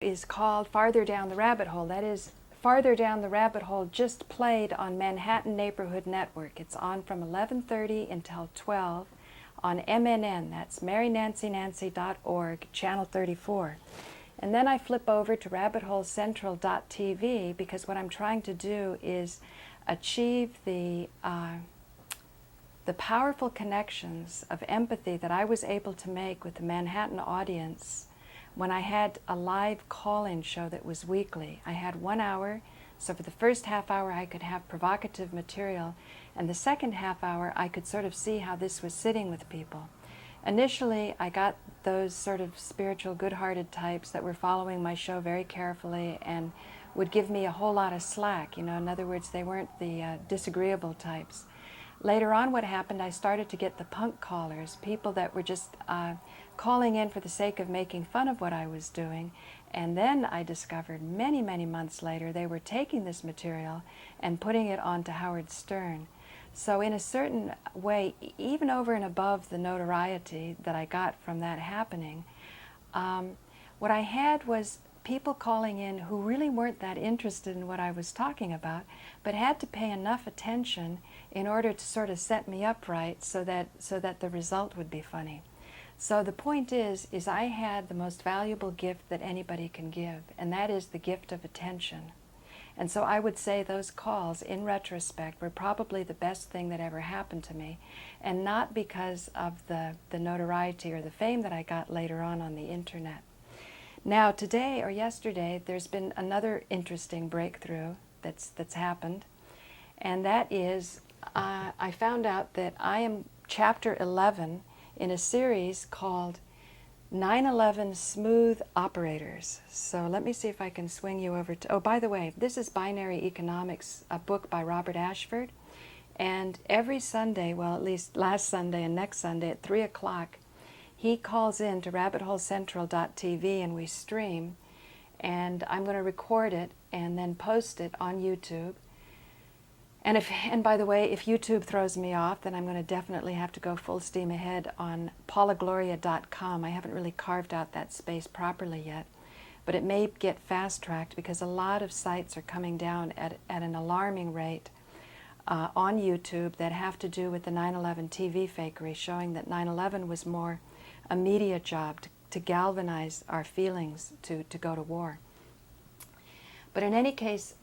is called Farther Down the Rabbit Hole. That is, Farther Down the Rabbit Hole just played on Manhattan Neighborhood Network. It's on from 11:30 until 12 on MNN. That's MaryNancyNancy.org, channel 34. And then I flip over to rabbitholecentral.tv because what I'm trying to do is achieve the powerful connections of empathy that I was able to make with the Manhattan audience when I had a live call-in show that was weekly. I had 1 hour, so for the first half hour I could have provocative material, and the second half hour I could sort of see how this was sitting with people. Initially, I got those sort of spiritual, good-hearted types that were following my show very carefully and would give me a whole lot of slack. In other words, they weren't the disagreeable types. Later on, what happened, I started to get the punk callers, people that were just calling in for the sake of making fun of what I was doing. And then I discovered many, many months later, they were taking this material and putting it onto Howard Stern. So in a certain way, even over and above the notoriety that I got from that happening, what I had was people calling in who really weren't that interested in what I was talking about, but had to pay enough attention in order to sort of set me up right so that the result would be funny. So the point is I had the most valuable gift that anybody can give, and that is the gift of attention. And so I would say those calls, in retrospect, were probably the best thing that ever happened to me, and not because of the notoriety or the fame that I got later on the internet. Now, today or yesterday, there's been another interesting breakthrough that's happened, and that is I found out that I am chapter 11 in a series called 9/11 Smooth Operators. So let me see if I can swing you over to... Oh, by the way, this is Binary Economics, a book by Robert Ashford. And every Sunday, well, at least last Sunday and next Sunday at 3 o'clock, he calls in to rabbitholecentral.tv and we stream. And I'm going to record it and then post it on YouTube. And by the way, if YouTube throws me off, then I'm going to definitely have to go full steam ahead on paulagloria.com. I haven't really carved out that space properly yet, but it may get fast-tracked because a lot of sites are coming down at an alarming rate on YouTube that have to do with the 9/11 TV fakery, showing that 9/11 was more a media job to galvanize our feelings to go to war. But in any case,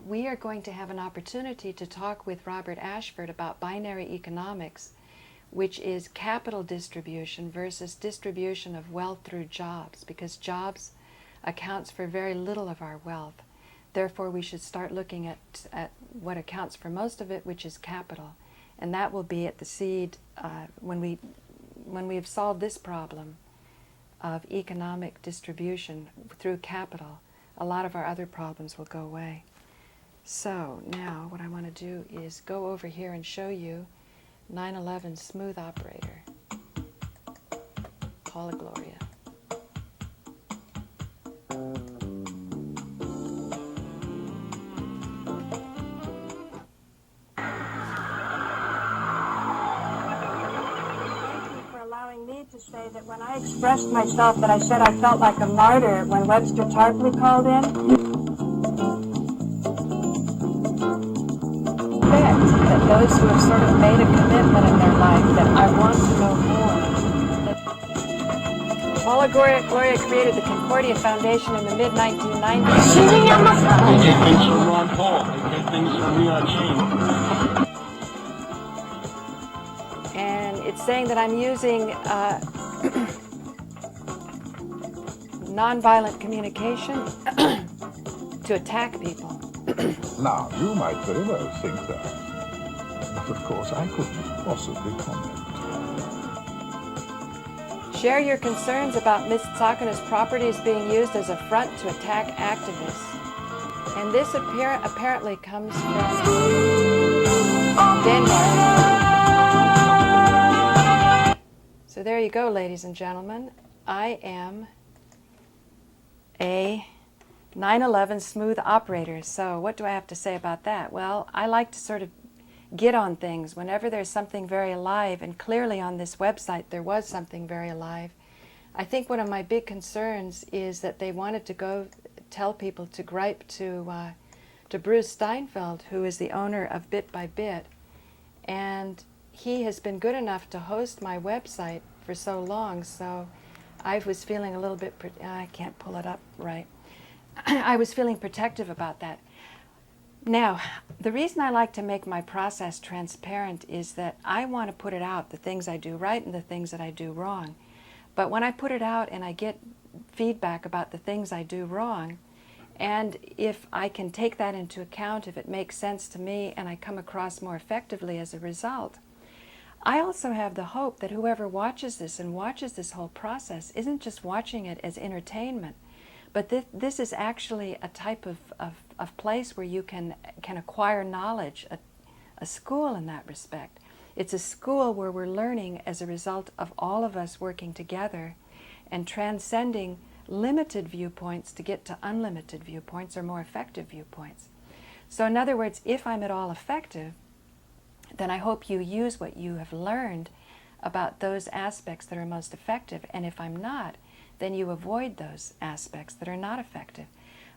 we are going to have an opportunity to talk with Robert Ashford about binary economics, which is capital distribution versus distribution of wealth through jobs, because jobs accounts for very little of our wealth. Therefore, we should start looking at what accounts for most of it, which is capital. And that will be at the seed when we have solved this problem of economic distribution through capital. A lot of our other problems will go away. So now what I want to do is go over here and show you 9/11 Smooth Operator, Paula Gloria. To say that when I expressed myself, that I said I felt like a martyr when Webster Tarpley called in. That those who have sort of made a commitment in their life, that I want to know more. Paula Gloria created the Concordia Foundation in the mid-1990s. They get things from Ron Paul. They get things from me on chain. And it's saying that I'm using nonviolent communication to attack people. Now, you might very well think that. But of course, I couldn't possibly comment. Share your concerns about Ms. Tsakana's properties being used as a front to attack activists. And this apparently comes from Denmark. So there you go, ladies and gentlemen. I am a 9/11 smooth operator. So what do I have to say about that? Well, I like to sort of get on things whenever there's something very alive, and clearly on this website there was something very alive. I think one of my big concerns is that they wanted to go tell people to gripe to Bruce Steinfeld, who is the owner of Bit by Bit, and he has been good enough to host my website for so long, so I was feeling a little bit, I can't pull it up right. I was feeling protective about that. Now, the reason I like to make my process transparent is that I want to put it out, the things I do right and the things that I do wrong. But when I put it out and I get feedback about the things I do wrong, and if I can take that into account, if it makes sense to me and I come across more effectively as a result, I also have the hope that whoever watches this and watches this whole process isn't just watching it as entertainment, but this is actually a type of place where you can acquire knowledge, a school in that respect. It's a school where we're learning as a result of all of us working together and transcending limited viewpoints to get to unlimited viewpoints or more effective viewpoints. So in other words, if I'm at all effective, then I hope you use what you have learned about those aspects that are most effective. And if I'm not, then you avoid those aspects that are not effective.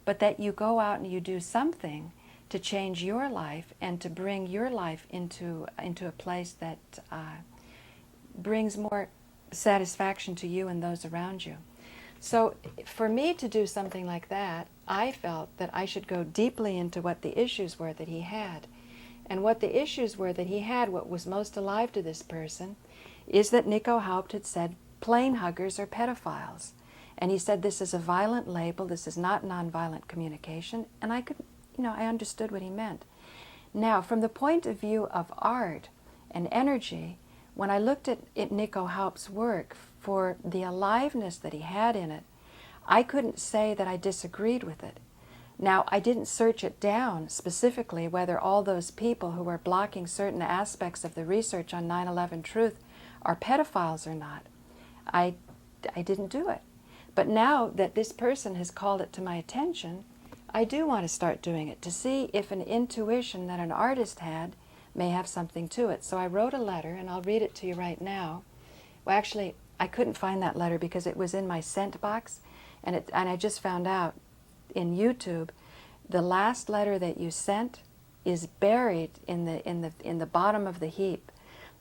But that you go out and you do something to change your life and to bring your life into a place that brings more satisfaction to you and those around you. So for me to do something like that, I felt that I should go deeply into what the issues were that he had. And what the issues were that he had, what was most alive to this person, is that Nico Haupt had said plane huggers are pedophiles. And he said this is a violent label, this is not nonviolent communication, and I understood what he meant. Now, from the point of view of art and energy, when I looked at Nico Haupt's work for the aliveness that he had in it, I couldn't say that I disagreed with it. Now, I didn't search it down specifically whether all those people who are blocking certain aspects of the research on 9/11 truth are pedophiles or not. I didn't do it. But now that this person has called it to my attention, I do want to start doing it to see if an intuition that an artist had may have something to it. So I wrote a letter, and I'll read it to you right now. Well, actually, I couldn't find that letter because it was in my sent box, and I just found out in YouTube, the last letter that you sent is buried in the bottom of the heap.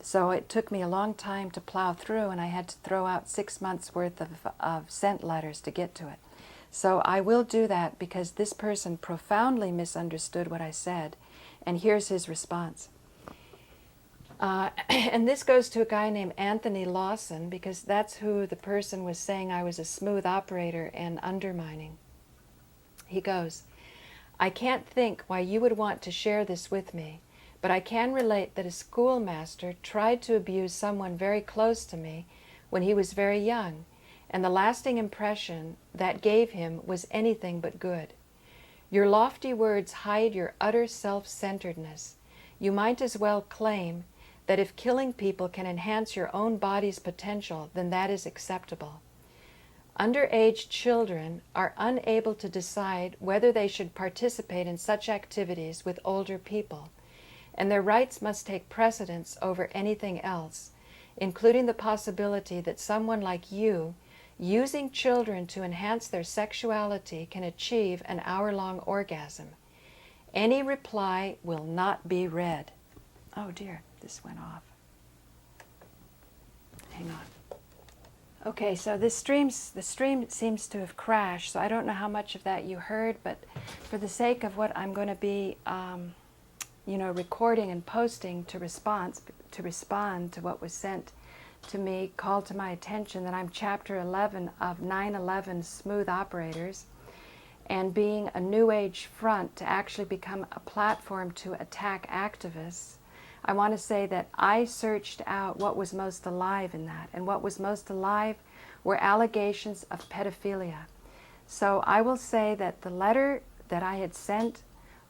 So it took me a long time to plow through, and I had to throw out 6 months worth of sent letters to get to it. So I will do that because this person profoundly misunderstood what I said, and here's his response. And this goes to a guy named Anthony Lawson, because that's who the person was saying I was a smooth operator and undermining. He goes, I can't think why you would want to share this with me, but I can relate that a schoolmaster tried to abuse someone very close to me when he was very young, and the lasting impression that gave him was anything but good. Your lofty words hide your utter self-centeredness. You might as well claim that if killing people can enhance your own body's potential, then that is acceptable. Underage children are unable to decide whether they should participate in such activities with older people, and their rights must take precedence over anything else, including the possibility that someone like you, using children to enhance their sexuality, can achieve an hour-long orgasm. Any reply will not be read. Oh dear, this went off. Hang on. Okay, so the stream seems to have crashed, so I don't know how much of that you heard, but for the sake of what I'm going to be, recording and posting to respond to what was sent to me, called to my attention that I'm Chapter 11 of 9/11 Smooth Operators, and being a New Age front to actually become a platform to attack activists. I want to say that I searched out what was most alive in that, and what was most alive were allegations of pedophilia. So I will say that the letter that I had sent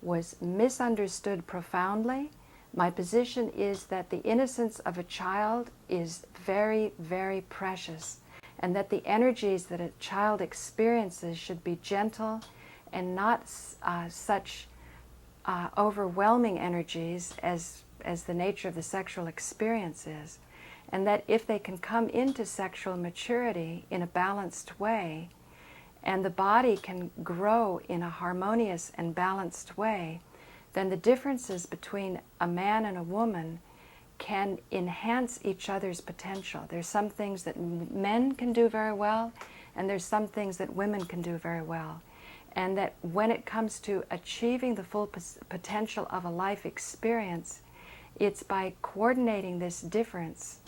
was misunderstood profoundly. My position is that the innocence of a child is very, very precious, and that the energies that a child experiences should be gentle and not such overwhelming energies as the nature of the sexual experience is. and that if they can come into sexual maturity in a balanced way, and the body can grow in a harmonious and balanced way, then the differences between a man and a woman can enhance each other's potential. There's some things that men can do very well, and there's some things that women can do very well. And that when it comes to achieving the full potential of a life experience, it's by coordinating this difference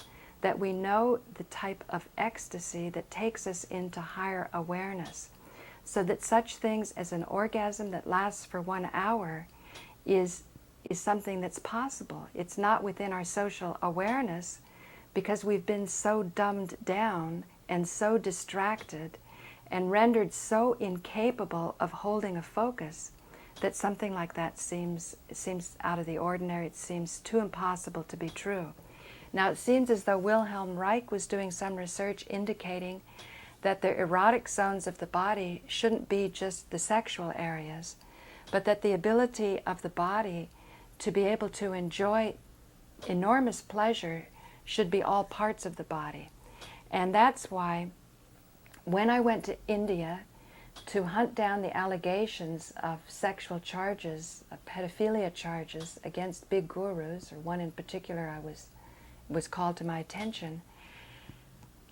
that we know the type of ecstasy that takes us into higher awareness. So that such things as an orgasm that lasts for 1 hour is something that's possible. It's not within our social awareness because we've been so dumbed down and so distracted and rendered so incapable of holding a focus that something like that seems out of the ordinary. It seems too impossible to be true. Now, it seems as though Wilhelm Reich was doing some research indicating that the erotic zones of the body shouldn't be just the sexual areas, but that the ability of the body to be able to enjoy enormous pleasure should be all parts of the body. And that's why when I went to India to hunt down the allegations of sexual charges, of pedophilia charges against big gurus, or one in particular was called to my attention,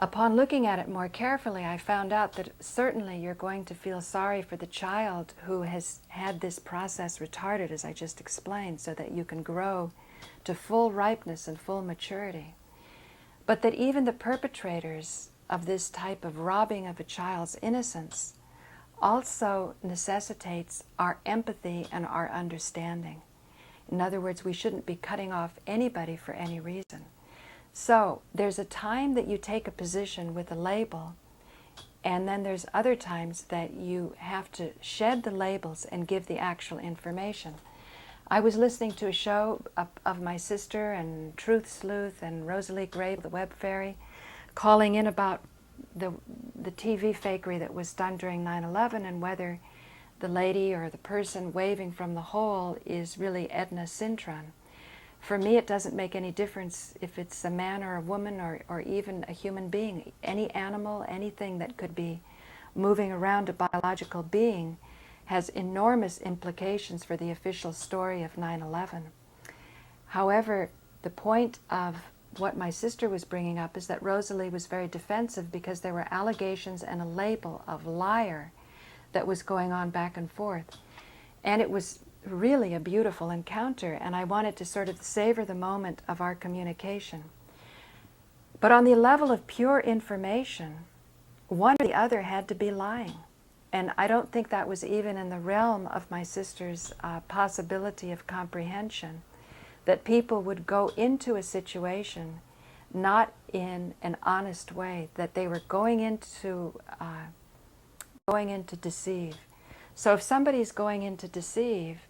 upon looking at it more carefully, I found out that certainly you're going to feel sorry for the child who has had this process retarded, as I just explained, so that you can grow to full ripeness and full maturity. But that even the perpetrators of this type of robbing of a child's innocence also necessitates our empathy and our understanding. In other words, we shouldn't be cutting off anybody for any reason. So there's a time that you take a position with a label, and then there's other times that you have to shed the labels and give the actual information. I was listening to a show of my sister and Truth Sleuth and Rosalie Gray, the Web Fairy, calling in about the TV fakery that was done during 9/11 and whether the lady or the person waving from the hole is really Edna Sintron. For me, it doesn't make any difference if it's a man or a woman or even a human being. Any animal, anything that could be moving around a biological being has enormous implications for the official story of 9/11. However, the point of what my sister was bringing up is that Rosalie was very defensive because there were allegations and a label of liar that was going on back and forth. And it was really a beautiful encounter, and I wanted to sort of savor the moment of our communication. But on the level of pure information, one or the other had to be lying. And I don't think that was even in the realm of my sister's possibility of comprehension, that people would go into a situation not in an honest way, that they were going in to deceive. So if somebody's going in to deceive,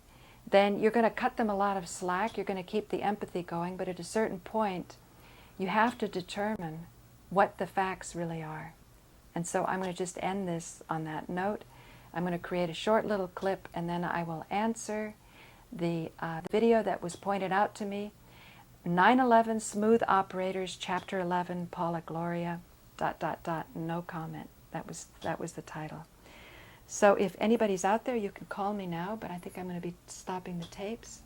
then you're going to cut them a lot of slack, you're going to keep the empathy going, but at a certain point, you have to determine what the facts really are. And so I'm going to just end this on that note. I'm going to create a short little clip, and then I will answer the video that was pointed out to me. 9/11 Smooth Operators, Chapter 11, Paula, Gloria, ... no comment. That was the title. So if anybody's out there, you can call me now, but I think I'm going to be stopping the tapes.